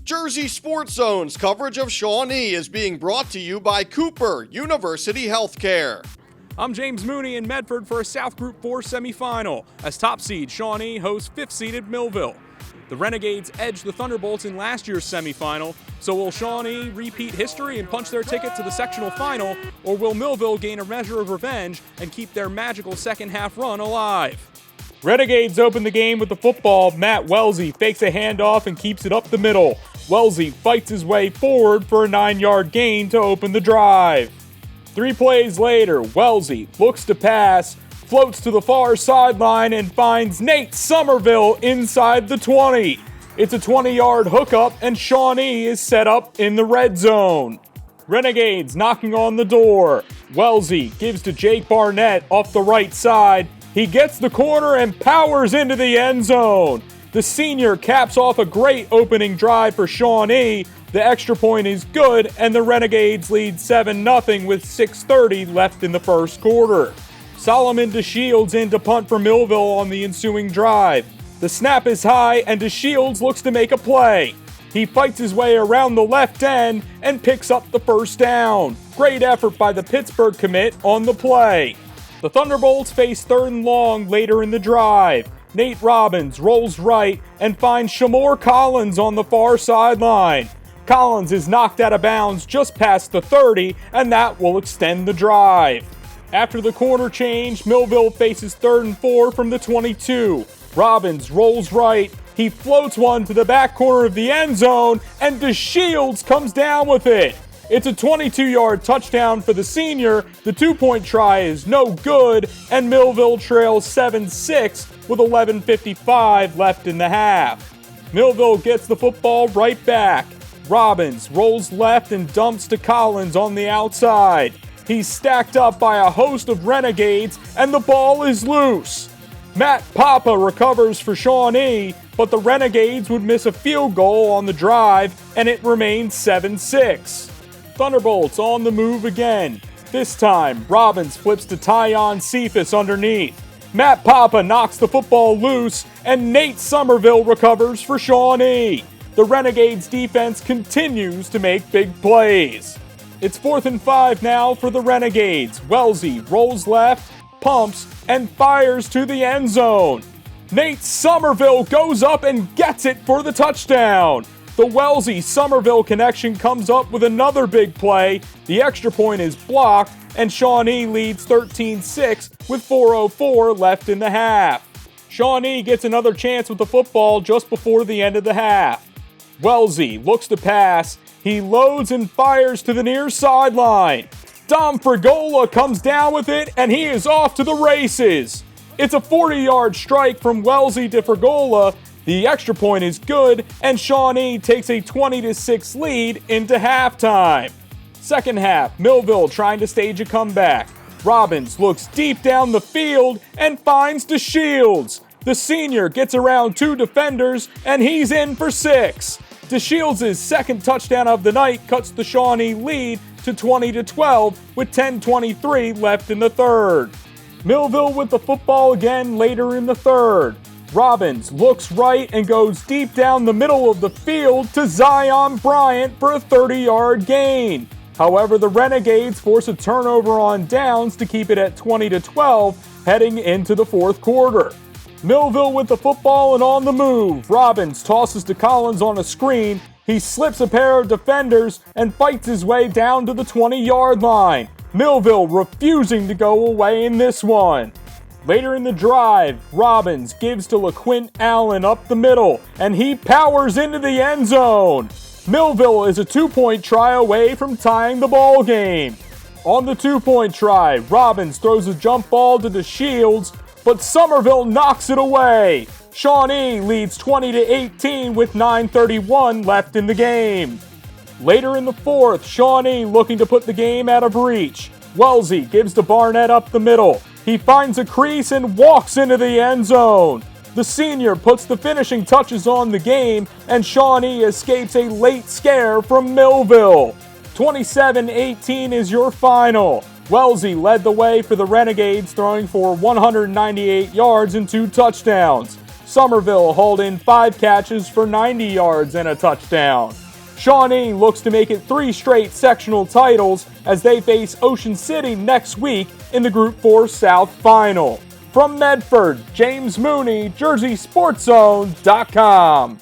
Jersey Sports Zone's coverage of Shawnee is being brought to you by Cooper University Healthcare. I'm James Mooney in Medford for a South Group 4 semifinal as top seed Shawnee hosts 5th-seeded Millville. The Renegades edged the Thunderbolts in last year's semifinal, so will Shawnee repeat history and punch their ticket to the sectional final, or will Millville gain a measure of revenge and keep their magical second-half run alive? Renegades open the game with the football. Matt Welsey fakes a handoff and keeps it up the middle. Welsey fights his way forward for a 9-yard gain to open the drive. 3 plays later, Welsey looks to pass, floats to the far sideline, and finds Nate Somerville inside the 20. It's a 20-yard hookup, and Shawnee is set up in the red zone. Renegades knocking on the door. Welsey gives to Jake Barnett off the right side. He gets the corner and powers into the end zone. The senior caps off a great opening drive for Shawnee. The extra point is good, and the Renegades lead 7-0 with 6:30 left in the first quarter. Solomon DeShields in to punt for Millville on the ensuing drive. The snap is high, and DeShields looks to make a play. He fights his way around the left end and picks up the first down. Great effort by the Pittsburgh commit on the play. The Thunderbolts face 3rd and long later in the drive. Nate Robbins rolls right and finds Shamor Collins on the far sideline. Collins is knocked out of bounds just past the 30, and that will extend the drive. After the corner change, Millville faces 3rd and 4 from the 22. Robbins rolls right. He floats one to the back corner of the end zone, and DeShields comes down with it. It's a 22-yard touchdown for the senior. The 2-point try is no good, and Millville trails 7-6 with 11:55 left in the half. Millville gets the football right back. Robbins rolls left and dumps to Collins on the outside. He's stacked up by a host of Renegades, and the ball is loose. Matt Papa recovers for Shawnee, but the Renegades would miss a field goal on the drive, and it remains 7-6. Thunderbolts on the move again. This time, Robbins flips to Tyon Cephas underneath. Matt Papa knocks the football loose, and Nate Somerville recovers for Shawnee. The Renegades defense continues to make big plays. It's 4th and 5 now for the Renegades. Welsey rolls left, pumps, and fires to the end zone. Nate Somerville goes up and gets it for the touchdown. The Welsey-Somerville connection comes up with another big play. The extra point is blocked, and Shawnee leads 13-6 with 4:04 left in the half. Shawnee gets another chance with the football just before the end of the half. Welsey looks to pass. He loads and fires to the near sideline. Dom Frigola comes down with it, and he is off to the races. It's a 40-yard strike from Welsey to Frigola. The extra point is good, and Shawnee takes a 20-6 lead into halftime. Second half, Millville trying to stage a comeback. Robbins looks deep down the field and finds DeShields. The senior gets around 2 defenders, and he's in for 6. DeShields' second touchdown of the night cuts the Shawnee lead to 20-12 with 10:23 left in the third. Millville with the football again later in the third. Robbins looks right and goes deep down the middle of the field to Zion Bryant for a 30-yard gain. However, the Renegades force a turnover on downs to keep it at 20-12 heading into the fourth quarter. Millville with the football and on the move. Robbins tosses to Collins on a screen. He slips a pair of defenders and fights his way down to the 20-yard line. Millville refusing to go away in this one. Later in the drive, Robbins gives to LaQuint Allen up the middle, and he powers into the end zone. Millville is a 2-point try away from tying the ball game. On the 2-point try, Robbins throws a jump ball to DeShields, but Somerville knocks it away. Shawnee leads 20-18 with 9:31 left in the game. Later in the fourth, Shawnee looking to put the game out of reach. Welsey gives to Barnett up the middle. He finds a crease and walks into the end zone. The senior puts the finishing touches on the game, and Shawnee escapes a late scare from Millville. 27-18 is your final. Welsey led the way for the Renegades, throwing for 198 yards and 2 touchdowns. Somerville hauled in 5 catches for 90 yards and a touchdown. Shawnee looks to make it 3 straight sectional titles as they face Ocean City next week in the Group 4 South Final. From Medford, James Mooney, JerseySportsZone.com.